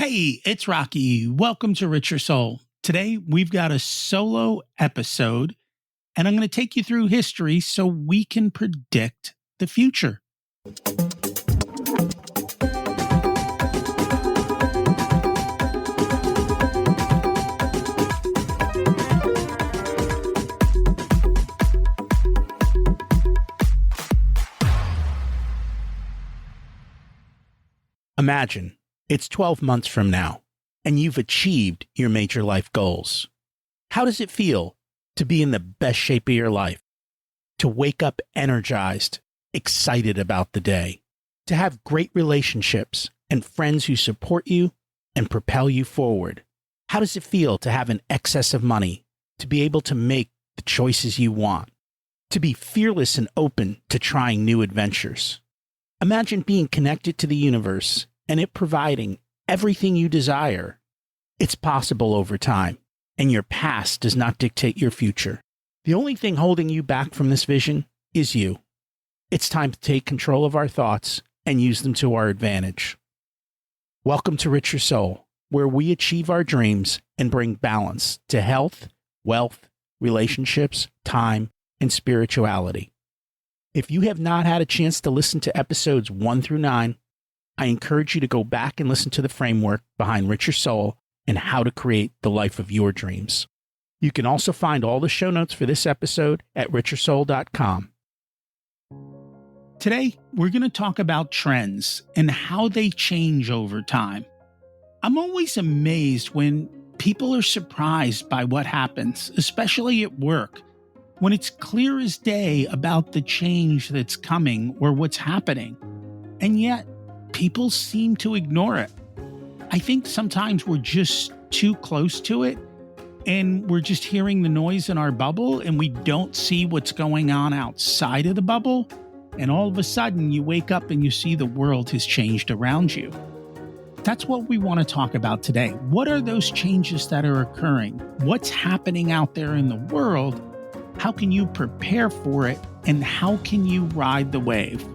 Hey, it's Rocky. Welcome to Richer Soul. Today, we've got a solo episode, and I'm going to take you through history so we can predict the future. Imagine it's 12 months from now, and you've achieved your major life goals. How does it feel to be in the best shape of your life? To wake up energized, excited about the day? To have great relationships and friends who support you and propel you forward? How does it feel to have an excess of money, to be able to make the choices you want? To be fearless and open to trying new adventures? Imagine being connected to the universe and it providing everything you desire. It's possible over time, and your past does not dictate your future. The only thing holding you back from this vision is you. It's time to take control of our thoughts and use them to our advantage. Welcome to Richer Soul, where we achieve our dreams and bring balance to health, wealth, relationships, time, and spirituality. If you have not had a chance to listen to episodes 1 through 9, I encourage you to go back and listen to the framework behind Richer Soul and how to create the life of your dreams. You can also find all the show notes for this episode at richersoul.com. Today, we're going to talk about trends and how they change over time. I'm always amazed when people are surprised by what happens, especially at work, when it's clear as day about the change that's coming or what's happening. And yet, people seem to ignore it. I think sometimes we're just too close to it and we're just hearing the noise in our bubble and we don't see what's going on outside of the bubble. And all of a sudden you wake up and you see the world has changed around you. That's what we want to talk about today. What are those changes that are occurring? What's happening out there in the world? How can you prepare for it? And how can you ride the wave?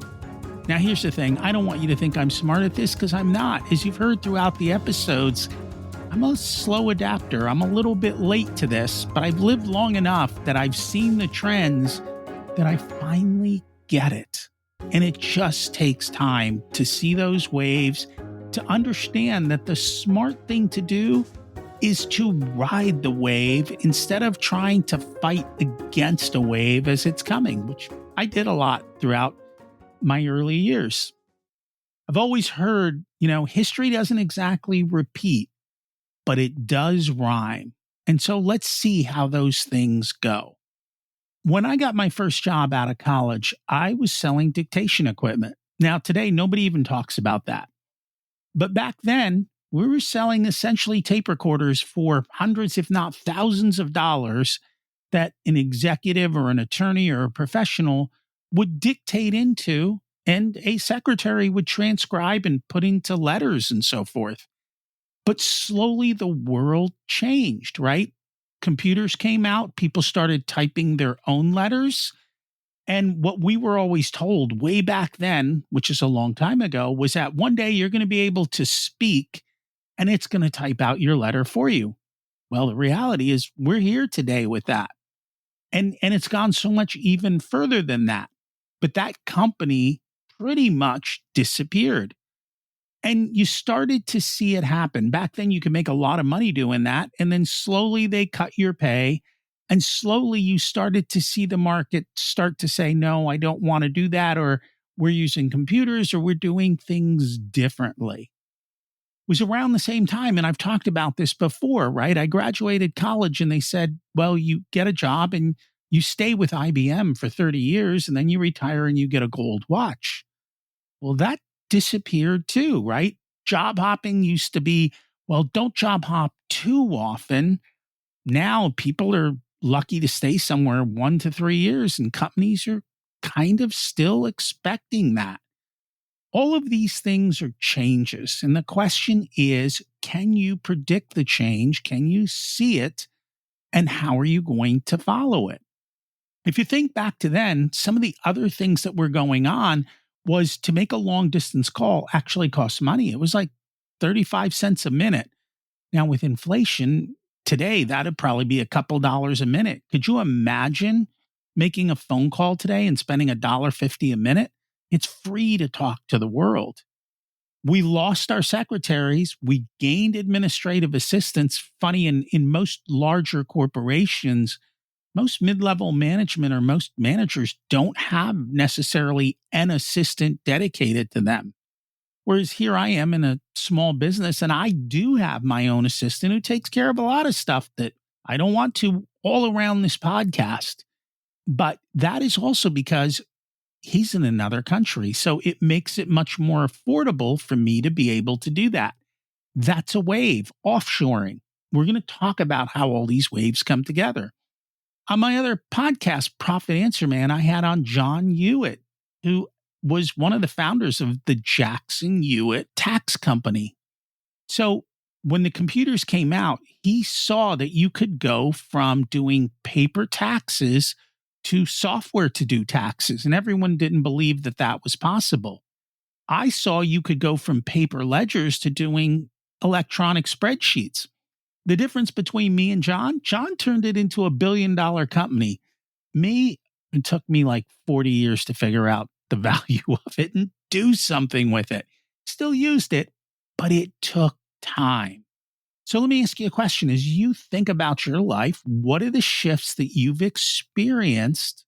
Now, here's the thing. I don't want you to think I'm smart at this because I'm not. As you've heard throughout the episodes, I'm a slow adapter. I'm a little bit late to this, but I've lived long enough that I've seen the trends that I finally get it. And it just takes time to see those waves, to understand that the smart thing to do is to ride the wave instead of trying to fight against a wave as it's coming, which I did a lot throughout my early years. I've always heard, history doesn't exactly repeat, but it does rhyme. And so let's see how those things go. When I got my first job out of college, I was selling dictation equipment. Now, today, nobody even talks about that. But back then, we were selling essentially tape recorders for hundreds, if not thousands of dollars that an executive or an attorney or a professional would dictate into, and a secretary would transcribe and put into letters and so forth. But slowly the world changed, right? Computers came out, people started typing their own letters. And what we were always told way back then, which is a long time ago, was that one day you're going to be able to speak and it's going to type out your letter for you. Well, the reality is we're here today with that. And it's gone so much even further than that. But that company pretty much disappeared. And you started to see it happen. Back then, you could make a lot of money doing that. And then slowly they cut your pay. And slowly you started to see the market start to say, no, I don't want to do that. Or we're using computers or we're doing things differently. It was around the same time. And I've talked about this before, right? I graduated college and they said, well, you get a job and you stay with IBM for 30 years and then you retire and you get a gold watch. Well, that disappeared too, right? Job hopping used to be, well, don't job hop too often. Now people are lucky to stay somewhere 1 to 3 years and companies are kind of still expecting that. All of these things are changes. And the question is, can you predict the change? Can you see it? And how are you going to follow it? If you think back to then, some of the other things that were going on was to make a long distance call actually cost money. It was like 35 cents a minute. Now, with inflation today, that'd probably be a couple dollars a minute. Could you imagine making a phone call today and spending $1.50 a minute? It's free to talk to the world. We lost our secretaries. We gained administrative assistants. Funny, in most larger corporations, most mid level management or most managers don't have necessarily an assistant dedicated to them. Whereas here I am in a small business and I do have my own assistant who takes care of a lot of stuff that I don't want to all around this podcast. But that is also because he's in another country. So it makes it much more affordable for me to be able to do that. That's a wave, offshoring. We're going to talk about how all these waves come together. On my other podcast, Profit Answer Man, I had on John Hewitt, who was one of the founders of the Jackson Hewitt Tax Company. So when the computers came out, he saw that you could go from doing paper taxes to software to do taxes, and everyone didn't believe that that was possible. I saw you could go from paper ledgers to doing electronic spreadsheets. The difference between me and John turned it into a billion-dollar company. Me, it took me like 40 years to figure out the value of it and do something with it. Still used it, but it took time. So let me ask you a question. As you think about your life, what are the shifts that you've experienced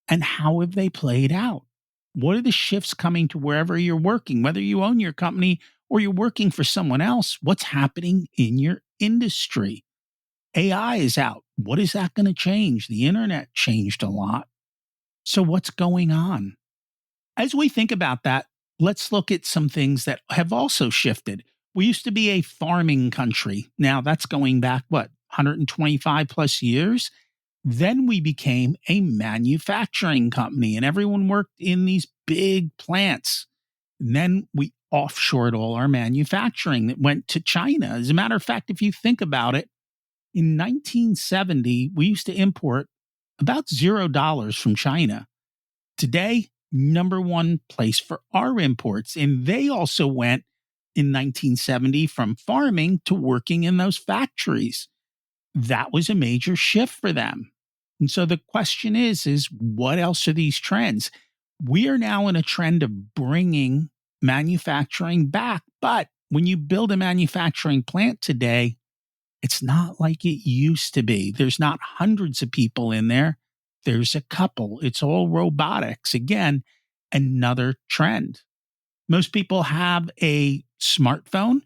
and how have they played out? What are the shifts coming to wherever you're working, whether you own your company or you're working for someone else? What's happening in your industry? AI is out. What is that going to change? The internet changed a lot. So what's going on? As we think about that, let's look at some things that have also shifted. We used to be a farming country. Now that's going back, 125 plus years? Then we became a manufacturing company and everyone worked in these big plants. And then we offshored all our manufacturing that went to China. As a matter of fact, if you think about it, in 1970, we used to import about $0 from China. Today, number one place for our imports. And they also went in 1970 from farming to working in those factories. That was a major shift for them. And so the question is what else are these trends? We are now in a trend of bringing manufacturing back. But when you build a manufacturing plant today, it's not like it used to be. There's not hundreds of people in there. There's a couple. It's all robotics. Again, another trend. Most people have a smartphone.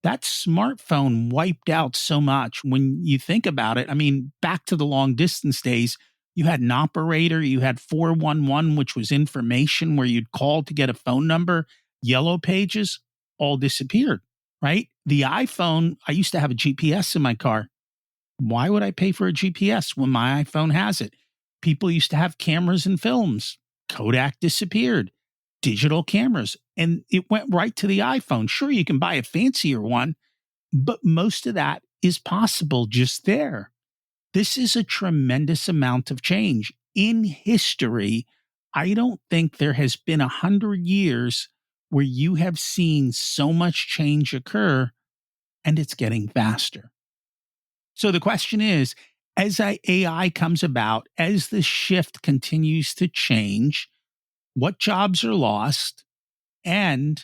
That smartphone wiped out so much when you think about it. I mean, back to the long distance days, you had an operator, you had 411, which was information where you'd call to get a phone number. Yellow pages all disappeared, right? The iPhone, I used to have a GPS in my car. Why would I pay for a GPS when my iPhone has it? People used to have cameras and films. Kodak disappeared. Digital cameras. And it went right to the iPhone. Sure, you can buy a fancier one, but most of that is possible just there. This is a tremendous amount of change. In history, I don't think there has been 100 years where you have seen so much change occur, and it's getting faster. So the question is, as AI comes about, as the shift continues to change, what jobs are lost? And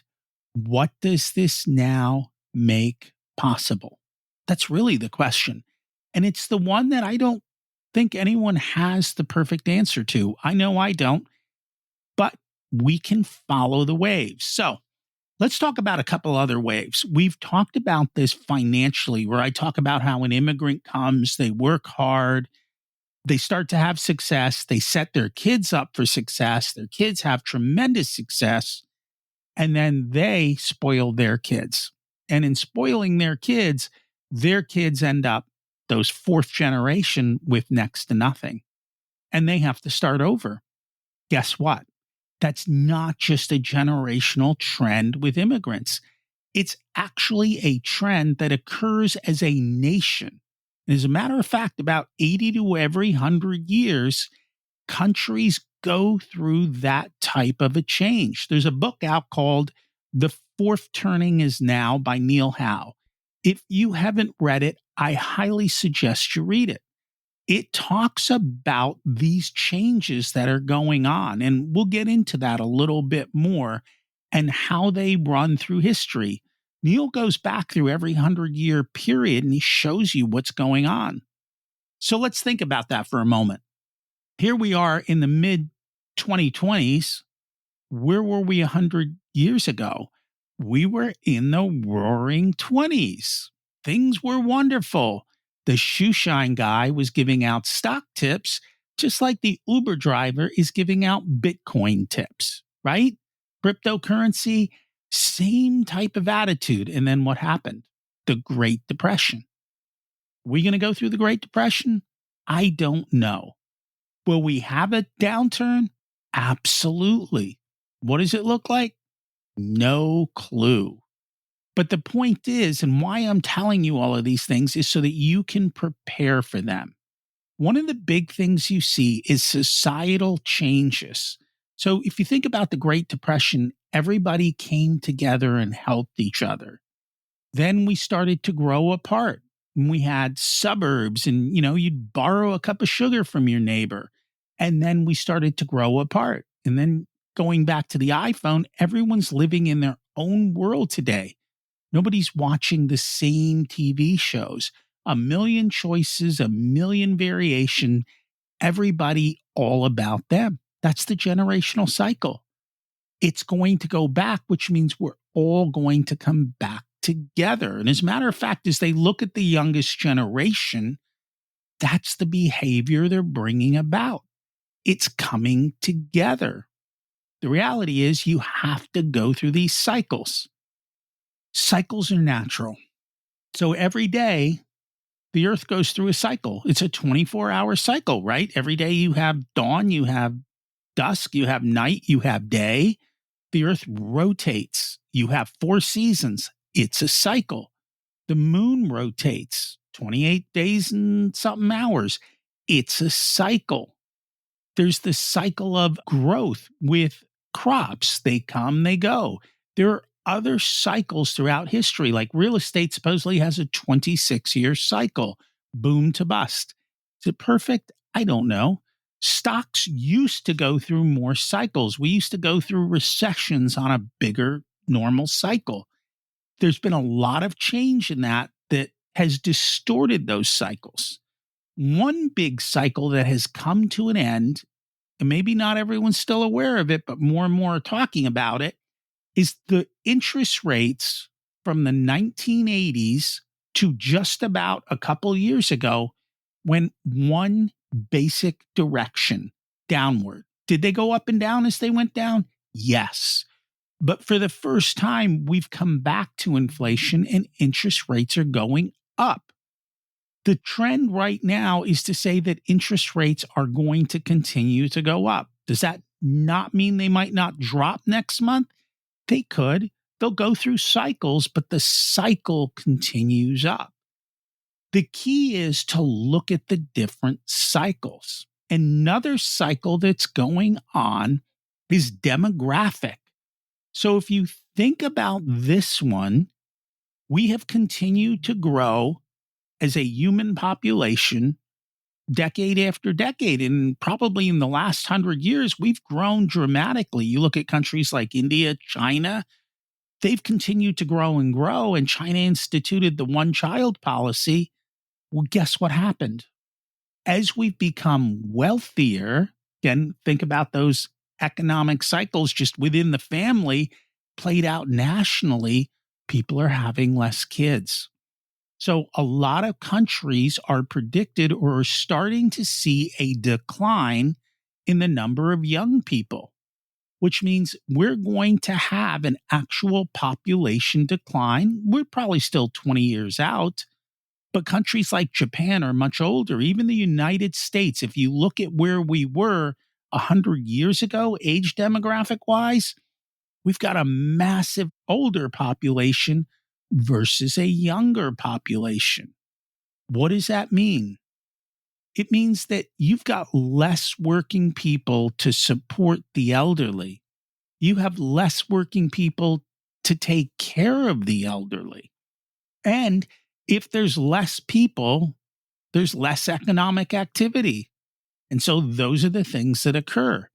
what does this now make possible? That's really the question. And it's the one that I don't think anyone has the perfect answer to. I know I don't, but we can follow the waves. So let's talk about a couple other waves. We've talked about this financially, where I talk about how an immigrant comes, they work hard, they start to have success, they set their kids up for success, their kids have tremendous success, and then they spoil their kids. And in spoiling their kids end up, those fourth generation, with next to nothing. And they have to start over. Guess what? That's not just a generational trend with immigrants. It's actually a trend that occurs as a nation. And as a matter of fact, about 80 to every 100 years, countries go through that type of a change. There's a book out called The Fourth Turning Is Now by Neil Howe. If you haven't read it, I highly suggest you read it. It talks about these changes that are going on, and we'll get into that a little bit more and how they run through history. Neil goes back through every 100-year period and he shows you what's going on. So let's think about that for a moment. Here we are in the mid 2020s. Where were we 100 years ago? We were in the roaring 20s. Things were wonderful. The shoe shine guy was giving out stock tips, just like the Uber driver is giving out Bitcoin tips, right? Cryptocurrency, same type of attitude. And then what happened? The Great Depression. We going to go through the Great Depression? I don't know. Will we have a downturn? Absolutely. What does it look like? No clue. But the point is, and why I'm telling you all of these things is so that you can prepare for them. One of the big things you see is societal changes. So if you think about the Great Depression, everybody came together and helped each other. Then we started to grow apart. We had suburbs and, you'd borrow a cup of sugar from your neighbor. And then we started to grow apart. And then going back to the iPhone, everyone's living in their own world today. Nobody's watching the same TV shows. A million choices, a million variation, everybody all about them. That's the generational cycle. It's going to go back, which means we're all going to come back together. And as a matter of fact, as they look at the youngest generation, that's the behavior they're bringing about. It's coming together. The reality is you have to go through these cycles. Cycles are natural. So every day, the earth goes through a cycle. It's a 24-hour cycle, right? Every day you have dawn, you have dusk, you have night, you have day. The earth rotates. You have 4 seasons. It's a cycle. The moon rotates 28 days and something hours. It's a cycle. There's the cycle of growth with crops. They come, they go. There are other cycles throughout history, like real estate supposedly has a 26-year cycle, boom to bust. Is it perfect? I don't know. Stocks used to go through more cycles. We used to go through recessions on a bigger normal cycle. There's been a lot of change in that has distorted those cycles. One big cycle that has come to an end, and maybe not everyone's still aware of it, but more and more are talking about it, is the interest rates from the 1980s to just about a couple years ago went one basic direction, downward. Did they go up and down as they went down? Yes. But for the first time, we've come back to inflation and interest rates are going up. The trend right now is to say that interest rates are going to continue to go up. Does that not mean they might not drop next month? They could. They'll go through cycles, but the cycle continues up. The key is to look at the different cycles. Another cycle that's going on is demographic. So if you think about this one, we have continued to grow as a human population decade after decade. And probably in the last 100 years, we've grown dramatically. You look at countries like India, China, they've continued to grow and grow. And China instituted the one-child policy. Well, guess what happened? As we've become wealthier, again, think about those economic cycles just within the family played out nationally, people are having less kids. So a lot of countries are predicted or are starting to see a decline in the number of young people, which means we're going to have an actual population decline. We're probably still 20 years out, but countries like Japan are much older. Even the United States, if you look at where we were 100 years ago, age demographic wise, we've got a massive older population versus a younger population. What does that mean? It means that you've got less working people to support the elderly. You have less working people to take care of the elderly. And if there's less people, there's less economic activity. And so those are the things that occur.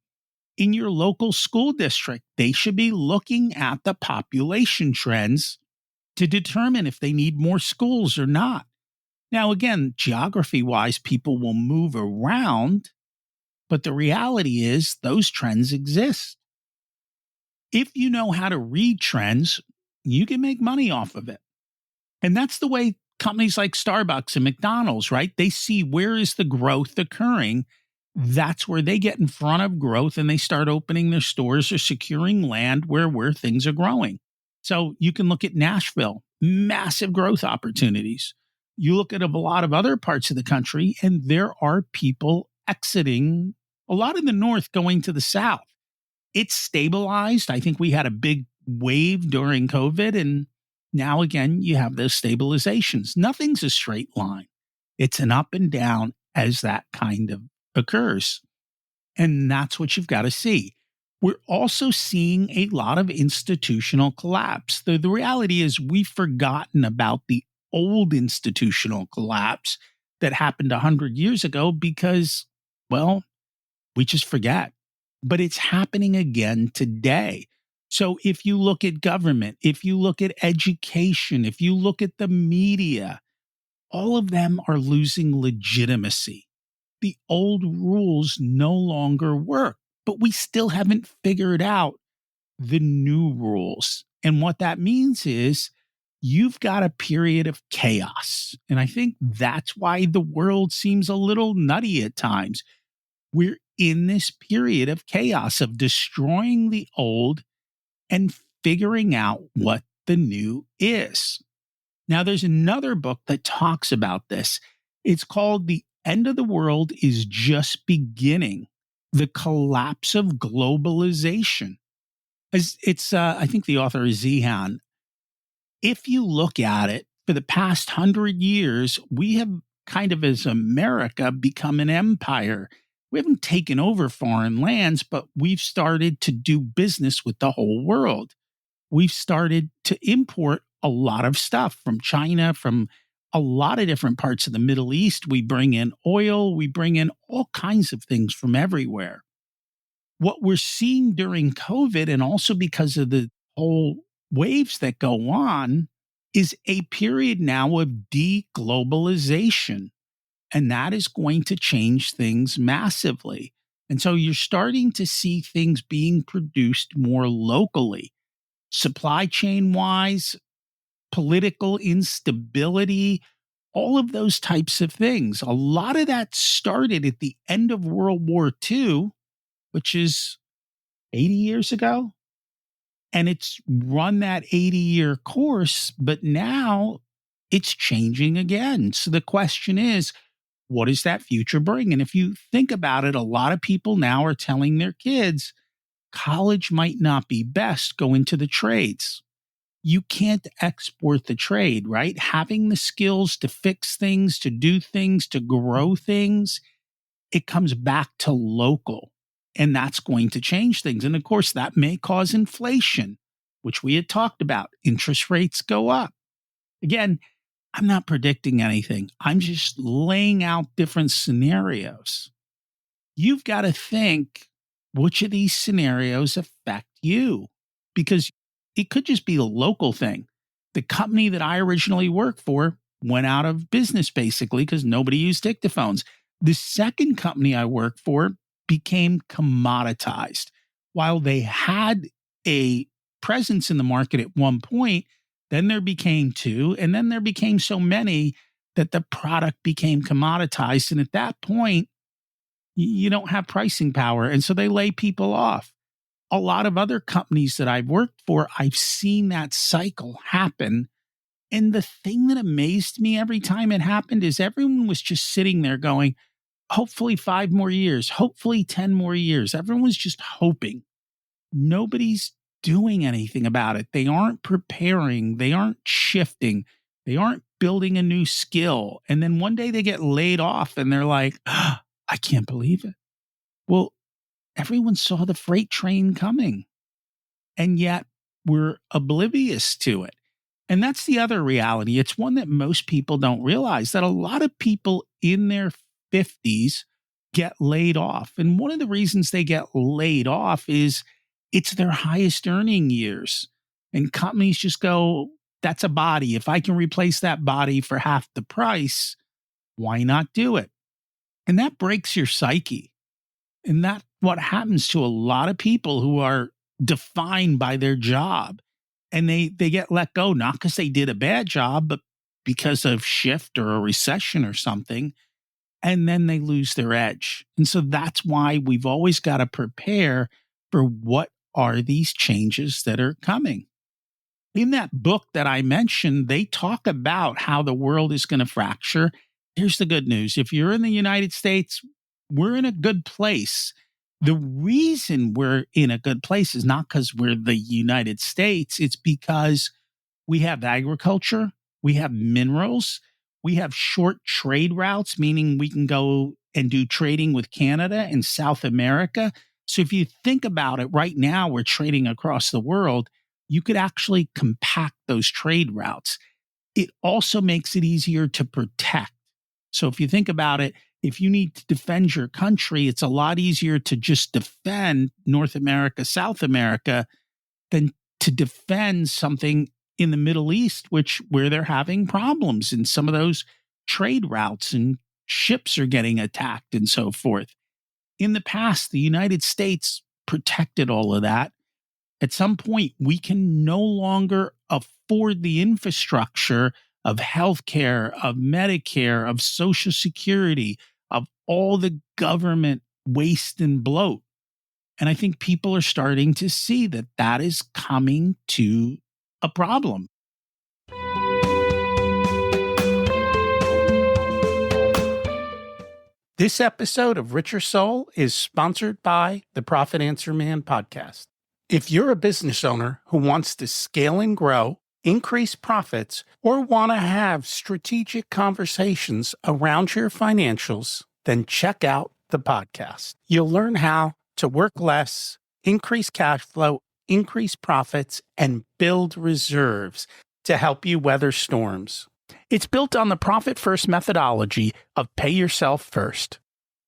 In your local school district, they should be looking at the population trends to determine if they need more schools or not. Now, again, geography wise, people will move around, but the reality is those trends exist. If you know how to read trends, you can make money off of it. And that's the way companies like Starbucks and McDonald's, right? They see where is the growth occurring. That's where they get in front of growth and they start opening their stores or securing land where things are growing. So you can look at Nashville, massive growth opportunities. You look at a lot of other parts of the country, and there are people exiting a lot in the north going to the south. It's stabilized. I think we had a big wave during COVID, and now again, you have those stabilizations. Nothing's a straight line, it's an up and down as that kind of occurs. And that's what you've got to see. We're also seeing a lot of institutional collapse. The reality is, we've forgotten about the old institutional collapse that happened 100 years ago because, well, we just forget. But it's happening again today. So if you look at government, if you look at education, if you look at the media, all of them are losing legitimacy. The old rules no longer work, but we still haven't figured out the new rules. And what that means is you've got a period of chaos. And I think that's why the world seems a little nutty at times. We're in this period of chaos, of destroying the old and figuring out what the new is. Now, there's another book that talks about this. It's called The End of the World is Just Beginning: The Collapse of Globalization. I think the author is Zihan. If you look at it, for the past 100 years, we have kind of, as America, become an empire. We haven't taken over foreign lands, but we've started to do business with the whole world. We've started to import a lot of stuff from China, from a lot of different parts of the Middle East. We bring in oil, we bring in all kinds of things from everywhere. What we're seeing during COVID, and also because of the whole waves that go on, is a period now of deglobalization. And that is going to change things massively. And so you're starting to see things being produced more locally, supply chain wise, political instability, all of those types of things. A lot of that started at the end of World War II, which is 80 years ago. And it's run that 80-year course, but now it's changing again. So the question is, what does that future bring? And if you think about it, a lot of people now are telling their kids, college might not be best, go into the trades. You can't export the trade, right? Having the skills to fix things, to do things, to grow things, it comes back to local. And that's going to change things. And of course, that may cause inflation, which we had talked about. Interest rates go up. Again, I'm not predicting anything. I'm just laying out different scenarios. You've got to think, which of these scenarios affect you? Because it could just be a local thing. The company that I originally worked for went out of business basically because nobody used dictaphones. The second company I worked for became commoditized. While they had a presence in the market at one point, then there became two, and then there became so many that the product became commoditized. And at that point, you don't have pricing power. And so they lay people off. A lot of other companies that I've worked for, I've seen that cycle happen. And the thing that amazed me every time it happened is everyone was just sitting there going, hopefully 5 more years, hopefully 10 more years. Everyone was just hoping. Nobody's doing anything about it. They aren't preparing. They aren't shifting. They aren't building a new skill. And then one day they get laid off and they're like, I can't believe it. Well, everyone saw the freight train coming. And yet we're oblivious to it. And that's the other reality. It's one that most people don't realize, that a lot of people in their 50s get laid off. And one of the reasons they get laid off is it's their highest earning years. And companies just go, that's a body. If I can replace that body for half the price, why not do it? And that breaks your psyche. And that's what happens to a lot of people who are defined by their job. And they get let go, not because they did a bad job, but because of shift or a recession or something. And then they lose their edge. And so that's why we've always got to prepare for what are these changes that are coming. In that book that I mentioned, they talk about how the world is going to fracture. Here's the good news. If you're in the United States, we're in a good place. The reason we're in a good place is not because we're the United States. It's because we have agriculture, we have minerals, we have short trade routes, meaning we can go and do trading with Canada and South America. So if you think about it, right now we're trading across the world. You could actually compact those trade routes. It also makes it easier to protect. So if you think about it, if you need to defend your country, it's a lot easier to just defend North America, South America, than to defend something in the Middle East, where they're having problems in some of those trade routes and ships are getting attacked and so forth. In the past, the United States protected all of that. At some point, we can no longer afford the infrastructure of healthcare, of Medicare, of Social Security, of all the government waste and bloat. And I think people are starting to see that that is coming to a problem. This episode of Richer Soul is sponsored by the Profit Answer Man podcast. If you're a business owner who wants to scale and grow, increase profits, or want to have strategic conversations around your financials, then check out the podcast. You'll learn how to work less, increase cash flow, increase profits, and build reserves to help you weather storms. It's built on the Profit First methodology of pay yourself first.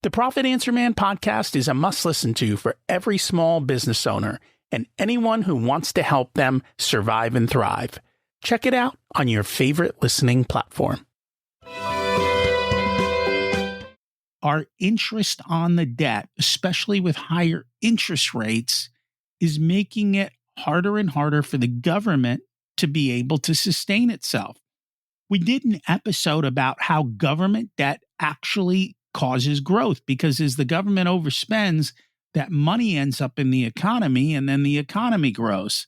The Profit Answer Man podcast is a must listen to for every small business owner and anyone who wants to help them survive and thrive. Check it out on your favorite listening platform. Our interest on the debt, especially with higher interest rates, is making it harder and harder for the government to be able to sustain itself. We did an episode about how government debt actually causes growth, because as the government overspends, that money ends up in the economy and then the economy grows.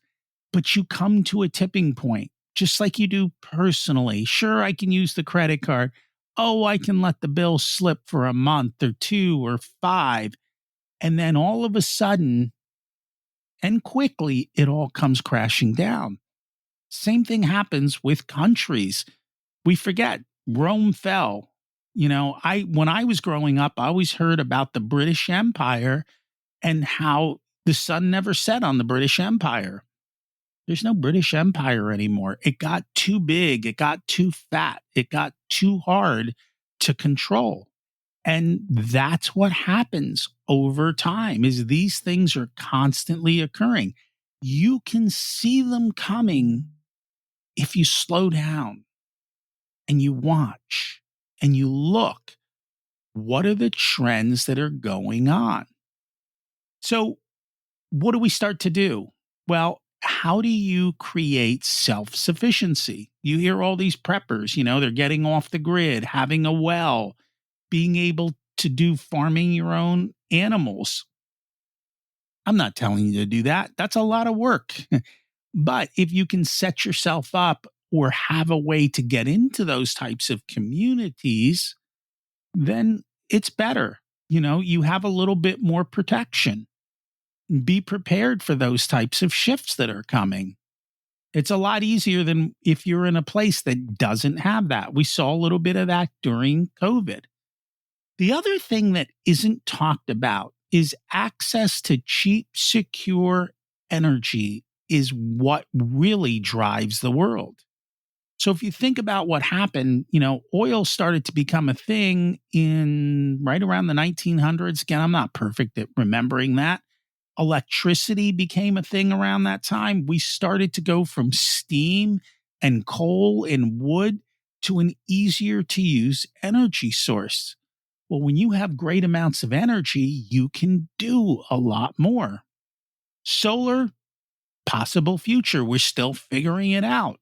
But you come to a tipping point, just like you do personally. Sure, I can use the credit card. Oh, I can let the bill slip for a month or 2 or 5. And then all of a sudden, and quickly, it all comes crashing down. Same thing happens with countries. We forget Rome fell. When I was growing up, I always heard about the British Empire and how the sun never set on the British Empire. There's no British Empire anymore. It got too big. It got too fat. It got too hard to control. And that's what happens over time, is these things are constantly occurring. You can see them coming if you slow down and you watch and you look. What are the trends that are going on? So what do we start to do? Well, how do you create self-sufficiency? You hear all these preppers, they're getting off the grid, having a well, being able to do farming your own animals. I'm not telling you to do that. That's a lot of work. But if you can set yourself up or have a way to get into those types of communities, then it's better. You have a little bit more protection. Be prepared for those types of shifts that are coming. It's a lot easier than if you're in a place that doesn't have that. We saw a little bit of that during COVID. The other thing that isn't talked about is access to cheap, secure energy is what really drives the world. So if you think about what happened, oil started to become a thing in right around the 1900s. Again, I'm not perfect at remembering that. Electricity became a thing around that time. We started to go from steam and coal and wood to an easier to use energy source. Well, when you have great amounts of energy, you can do a lot more. Solar, possible future. We're still figuring it out.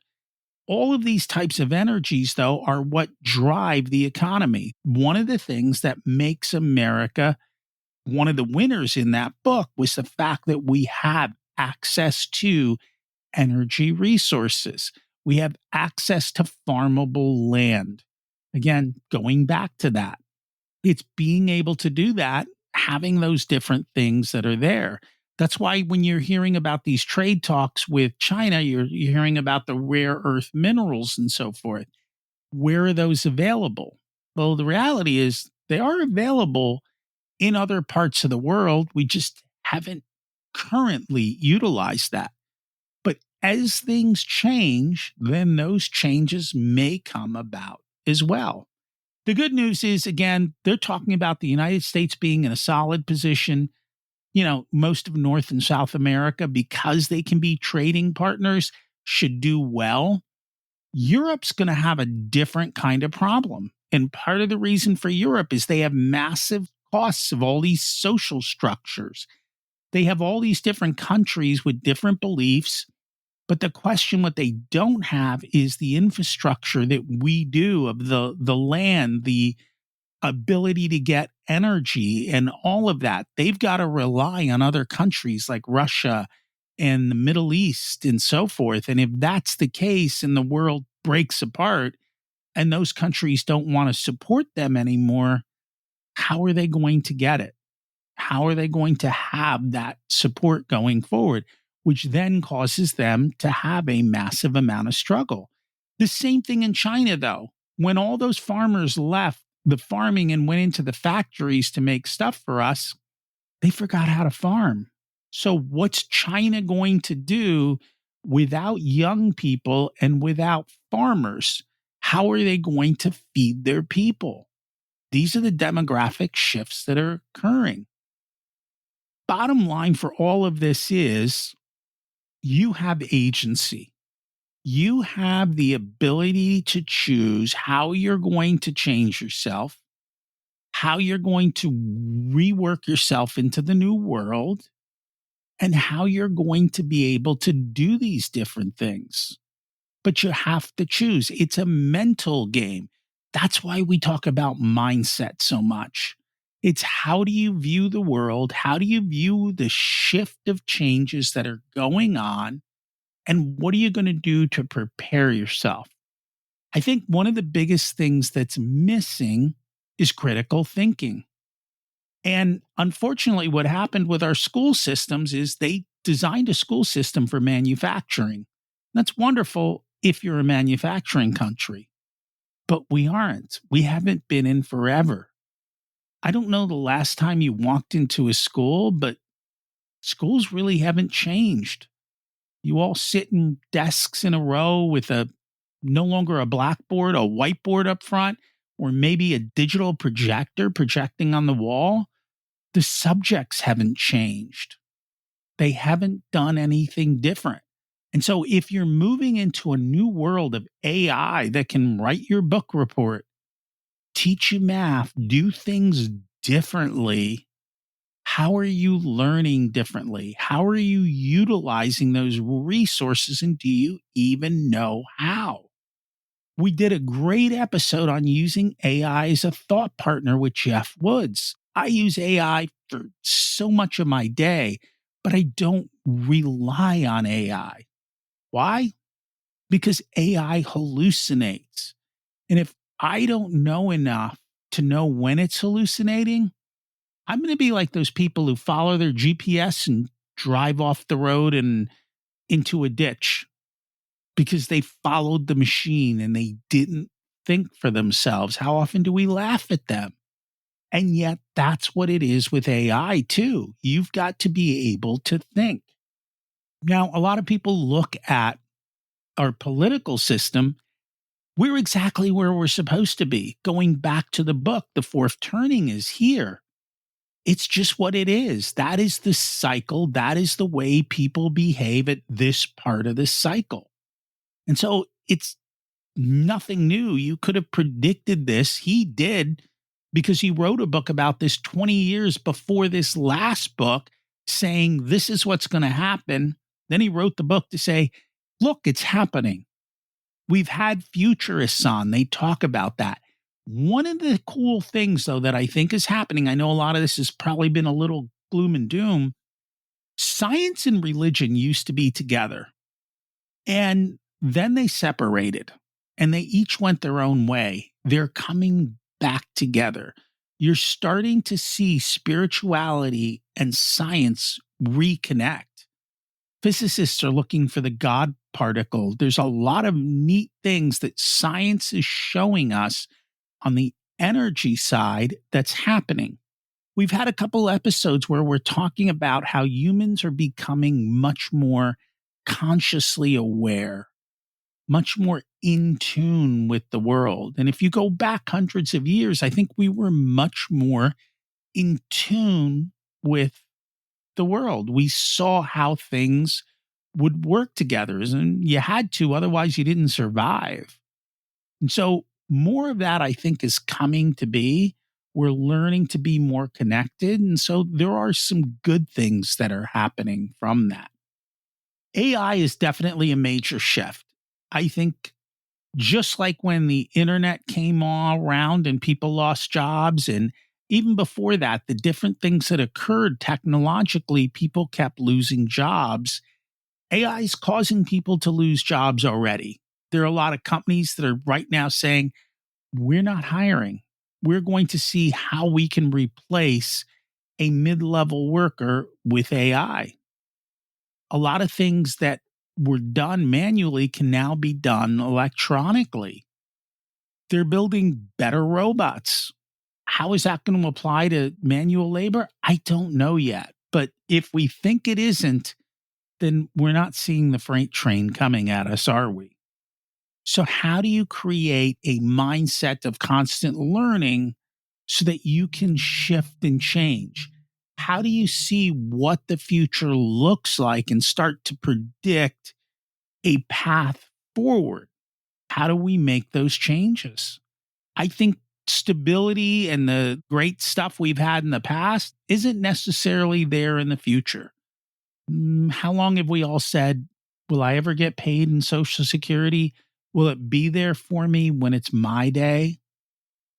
All of these types of energies, though, are what drive the economy. One of the things that makes America one of the winners in that book was the fact that we have access to energy resources. We have access to farmable land. Again, going back to that, it's being able to do that, having those different things that are there. That's why when you're hearing about these trade talks with China, you're hearing about the rare earth minerals and so forth. Where are those available? Well, the reality is they are available in other parts of the world. We just haven't currently utilized that. But as things change, then those changes may come about as well. The good news is, again, they're talking about the United States being in a solid position. Most of North and South America, because they can be trading partners, should do well. Europe's going to have a different kind of problem. And part of the reason for Europe is they have massive costs of all these social structures. They have all these different countries with different beliefs. But the question, what they don't have is the infrastructure that we do of the land, the ability to get energy and all of that. They've got to rely on other countries like Russia and the Middle East and so forth. And if that's the case and the world breaks apart and those countries don't want to support them anymore, how are they going to get it? How are they going to have that support going forward, which then causes them to have a massive amount of struggle? The same thing in China, though. When all those farmers left the farming and went into the factories to make stuff for us, they forgot how to farm. So, what's China going to do without young people and without farmers? How are they going to feed their people? These are the demographic shifts that are occurring. Bottom line for all of this is you have agency. You have the ability to choose how you're going to change yourself, how you're going to rework yourself into the new world, and how you're going to be able to do these different things. But you have to choose. It's a mental game. That's why we talk about mindset so much. It's how do you view the world? How do you view the shift of changes that are going on? And what are you going to do to prepare yourself? I think one of the biggest things that's missing is critical thinking. And unfortunately, what happened with our school systems is they designed a school system for manufacturing. That's wonderful if you're a manufacturing country, but we aren't. We haven't been in forever. I don't know the last time you walked into a school, but schools really haven't changed. You all sit in desks in a row with a no longer a blackboard, a whiteboard up front, or maybe a digital projector projecting on the wall. The subjects haven't changed. They haven't done anything different. And so if you're moving into a new world of AI that can write your book report, teach you math, do things differently, how are you learning differently? How are you utilizing those resources? And do you even know how? We did a great episode on using AI as a thought partner with Jeff Woods. I use AI for so much of my day, but I don't rely on AI. Why? Because AI hallucinates. And if I don't know enough to know when it's hallucinating, I'm going to be like those people who follow their GPS and drive off the road and into a ditch because they followed the machine and they didn't think for themselves. How often do we laugh at them? And yet that's what it is with AI too. You've got to be able to think. Now, a lot of people look at our political system. We're exactly where we're supposed to be. Going back to the book, the fourth turning is here. It's just what it is. That is the cycle. That is the way people behave at this part of the cycle. And so it's nothing new. You could have predicted this. He did because he wrote a book about this 20 years before this last book saying this is what's going to happen. Then he wrote the book to say, look, it's happening. We've had futurists on. They talk about that. One of the cool things, though, that I think is happening, I know a lot of this has probably been a little gloom and doom. Science and religion used to be together, and then they separated and they each went their own way. They're coming back together. You're starting to see spirituality and science reconnect. Physicists are looking for the God particle. There's a lot of neat things that science is showing us on the energy side that's happening. We've had a couple episodes where we're talking about how humans are becoming much more consciously aware, much more in tune with the world. And if you go back hundreds of years, I think we were much more in tune with the world. We saw how things would work together, and you had to, otherwise, you didn't survive. And so, more of that, I think, is coming to be. We're learning to be more connected. And so, there are some good things that are happening from that. AI is definitely a major shift. I think just like when the internet came all around and people lost jobs, and even before that, the different things that occurred technologically, people kept losing jobs. AI is causing people to lose jobs already. There are a lot of companies that are right now saying, we're not hiring. We're going to see how we can replace a mid level worker with AI. A lot of things that were done manually can now be done electronically. They're building better robots. How is that going to apply to manual labor? I don't know yet. But if we think it isn't, then we're not seeing the freight train coming at us, are we? So, how do you create a mindset of constant learning so that you can shift and change? How do you see what the future looks like and start to predict a path forward? How do we make those changes? I think stability and the great stuff we've had in the past isn't necessarily there in the future. How long have we all said, will I ever get paid in Social Security? Will it be there for me when it's my day?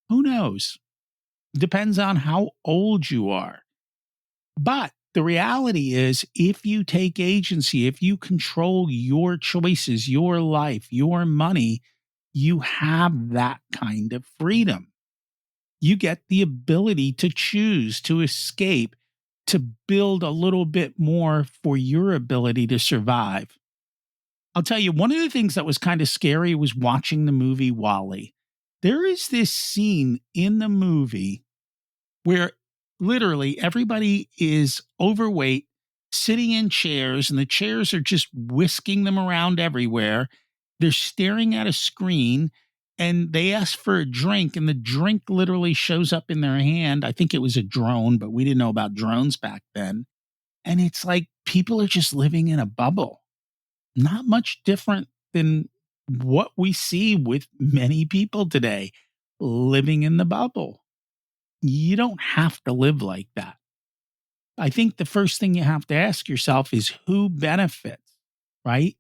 Who knows? Depends on how old you are. But the reality is, if you take agency, if you control your choices, your life, your money, you have that kind of freedom. You get the ability to choose, to escape, to build a little bit more for your ability to survive. I'll tell you, one of the things that was kind of scary was watching the movie Wall-E. There is this scene in the movie where literally everybody is overweight, sitting in chairs, and the chairs are just whisking them around everywhere. They're staring at a screen and they ask for a drink, and the drink literally shows up in their hand. I think it was a drone, but we didn't know about drones back then. And it's like people are just living in a bubble, not much different than what we see with many people today living in the bubble. You don't have to live like that. I think the first thing you have to ask yourself is who benefits, right?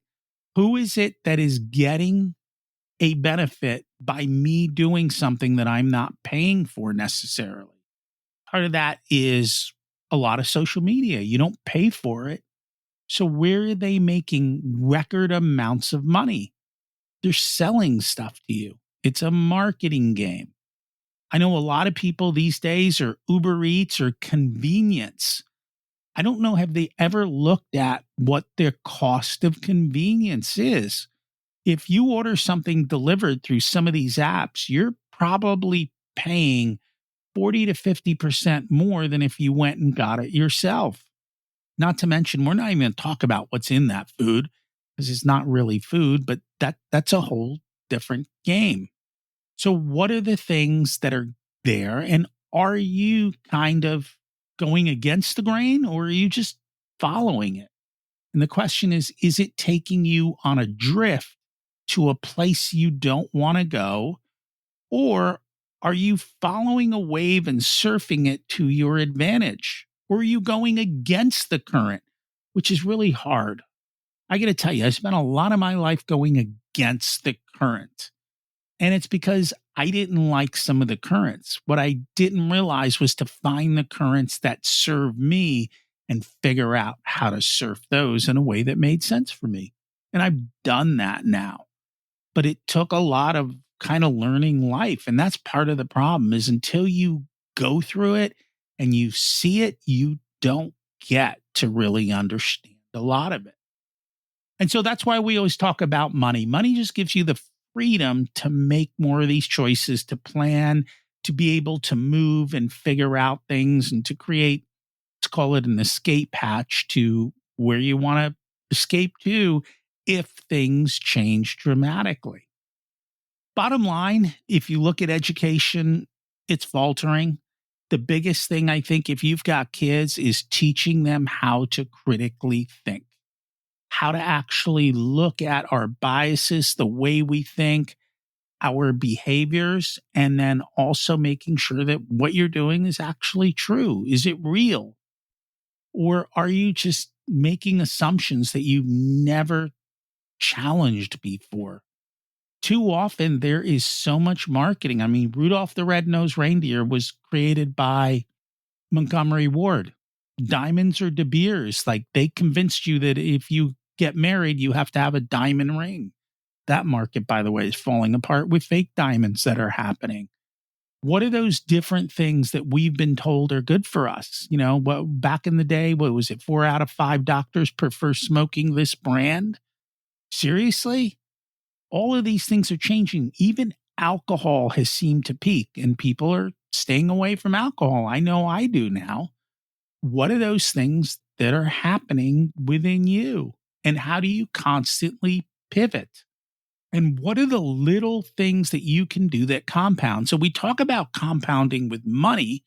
Who is it that is getting a benefit by me doing something that I'm not paying for necessarily? Part of that is a lot of social media. You don't pay for it. So where are they making record amounts of money? They're selling stuff to you. It's a marketing game. I know a lot of people these days are Uber Eats or convenience. I don't know, have they ever looked at what their cost of convenience is? If you order something delivered through some of these apps, you're probably paying 40 to 50% more than if you went and got it yourself. Not to mention, we're not even going to talk about what's in that food because it's not really food, but that's a whole different game. So, what are the things that are there? And are you kind of going against the grain or are you just following it? And the question is it taking you on a drift to a place you don't want to go? Or are you following a wave and surfing it to your advantage? Or are you going against the current, which is really hard? I got to tell you, I spent a lot of my life going against the current. And it's because I didn't like some of the currents. What I didn't realize was to find the currents that serve me and figure out how to surf those in a way that made sense for me. And I've done that now. But it took a lot of kind of learning life. And that's part of the problem is until you go through it and you see it, you don't get to really understand a lot of it. And so that's why we always talk about money. Money just gives you the freedom to make more of these choices, to plan, to be able to move and figure out things and to create, let's call it an escape hatch to where you want to escape to if things change dramatically. Bottom line, if you look at education, it's faltering. The biggest thing I think, if you've got kids, is teaching them how to critically think, how to actually look at our biases, the way we think, our behaviors, and then also making sure that what you're doing is actually true. Is it real? Or are you just making assumptions that you've never challenged before? Too often, there is so much marketing. I mean, Rudolph the Red-Nosed Reindeer was created by Montgomery Ward. Diamonds or De Beers, like they convinced you that if you get married, you have to have a diamond ring. That market, by the way, is falling apart with fake diamonds that are happening. What are those different things that we've been told are good for us? You know, well, back in the day, what was it? 4 out of 5 doctors prefer smoking this brand. Seriously? All of these things are changing. Even alcohol has seemed to peak and people are staying away from alcohol. I know I do now. What are those things that are happening within you? And how do you constantly pivot? And what are the little things that you can do that compound? So we talk about compounding with money.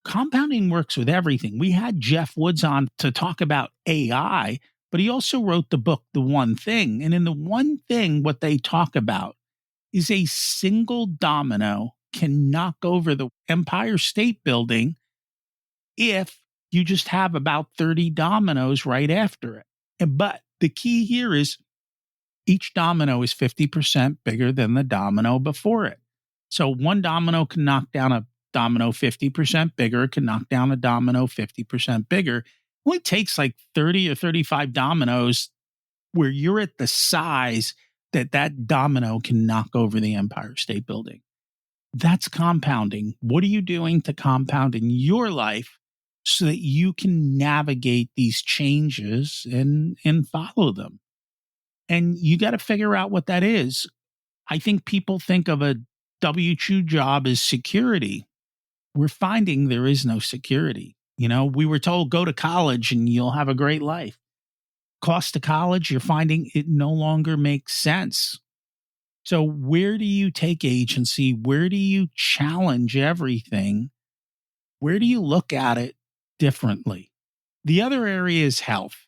Compounding works with everything. We had Jeff Woods on to talk about AI, but he also wrote the book, The One Thing. And in The One Thing, what they talk about is a single domino can knock over the Empire State Building if you just have about 30 dominoes right after it. But the key here is each domino is 50% bigger than the domino before it. So one domino can knock down a domino 50% bigger, it can knock down a domino 50% bigger. It only takes like 30 or 35 dominoes where you're at the size that that domino can knock over the Empire State Building. That's compounding. What are you doing to compound in your life so that you can navigate these changes and follow them? And you got to figure out what that is. I think people think of a W 2 job as security. We're finding there is no security. You know, we were told go to college and you'll have a great life. Cost of college, you're finding it no longer makes sense. So, where do you take agency? Where do you challenge everything? Where do you look at it differently? The other area is health.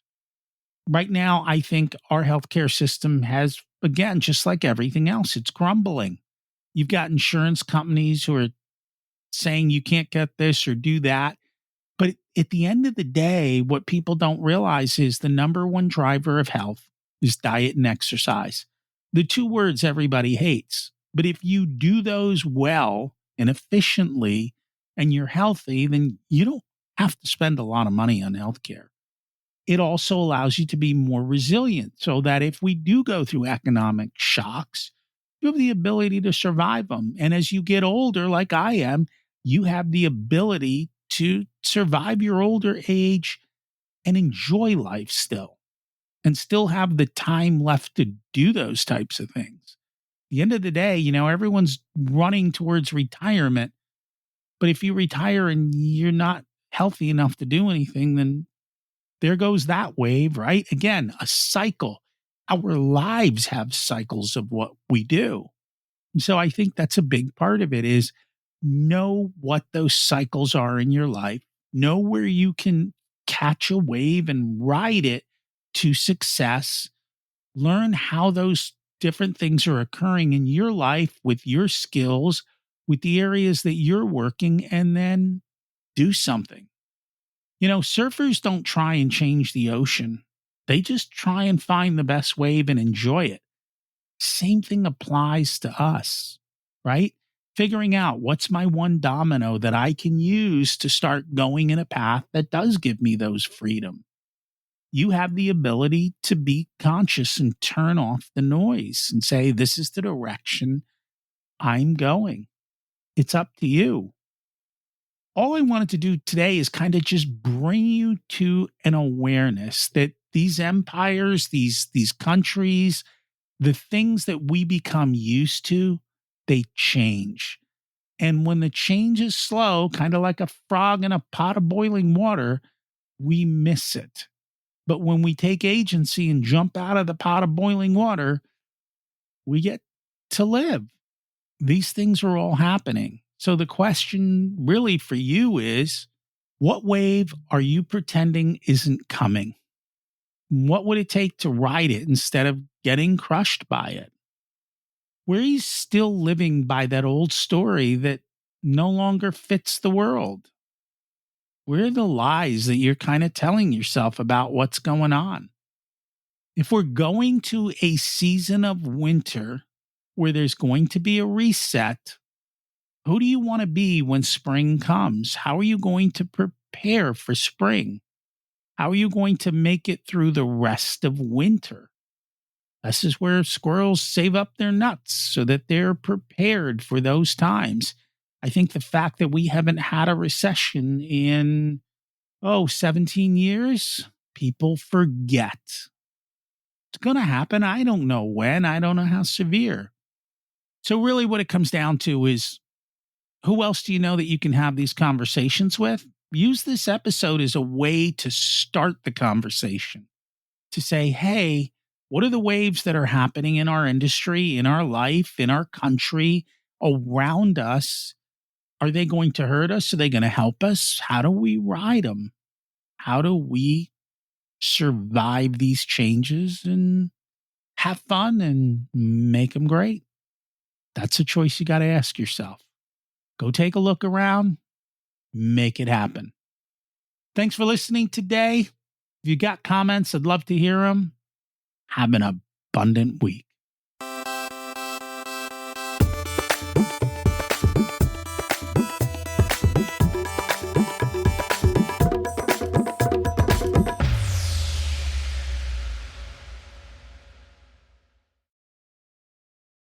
Right now, I think our healthcare system has, again, just like everything else, it's crumbling. You've got insurance companies who are saying you can't get this or do that. But at the end of the day, what people don't realize is the number one driver of health is diet and exercise. The two words everybody hates. But if you do those well and efficiently and you're healthy, then you don't have to spend a lot of money on healthcare. It also allows you to be more resilient so that if we do go through economic shocks, you have the ability to survive them. And as you get older, like I am, you have the ability to survive your older age and enjoy life still and still have the time left to do those types of things. At the end of the day, you know, everyone's running towards retirement. But if you retire and you're not healthy enough to do anything, then there goes that wave, right? Again, a cycle. Our lives have cycles of what we do. So I think that's a big part of it is know what those cycles are in your life, know where you can catch a wave and ride it to success, learn how those different things are occurring in your life with your skills, with the areas that you're working, and then do something. Surfers don't try and change the ocean. They just try and find the best wave and enjoy it. Same thing applies to us, right? Figuring out what's my one domino that I can use to start going in a path that does give me those freedom. You have the ability to be conscious and turn off the noise and say, this is the direction I'm going. It's up to you. All I wanted to do today is kind of just bring you to an awareness that these empires, these countries, the things that we become used to, they change. And when the change is slow, kind of like a frog in a pot of boiling water, we miss it. But when we take agency and jump out of the pot of boiling water, we get to live. These things are all happening. So the question really for you is, what wave are you pretending isn't coming? What would it take to ride it instead of getting crushed by it? Where are you still living by that old story that no longer fits the world? Where are the lies that you're kind of telling yourself about what's going on? If we're going to a season of winter where there's going to be a reset, who do you want to be when spring comes? How are you going to prepare for spring? How are you going to make it through the rest of winter? This is where squirrels save up their nuts so that they're prepared for those times. I think the fact that we haven't had a recession in, 17 years, people forget. It's going to happen. I don't know when. I don't know how severe. So, really, what it comes down to is who else do you know that you can have these conversations with? Use this episode as a way to start the conversation, to say, hey, what are the waves that are happening in our industry, in our life, in our country, around us? Are they going to hurt us? Are they going to help us? How do we ride them? How do we survive these changes and have fun and make them great? That's a choice you got to ask yourself. Go take a look around, make it happen. Thanks for listening today. If you got comments, I'd love to hear them. Have an abundant week.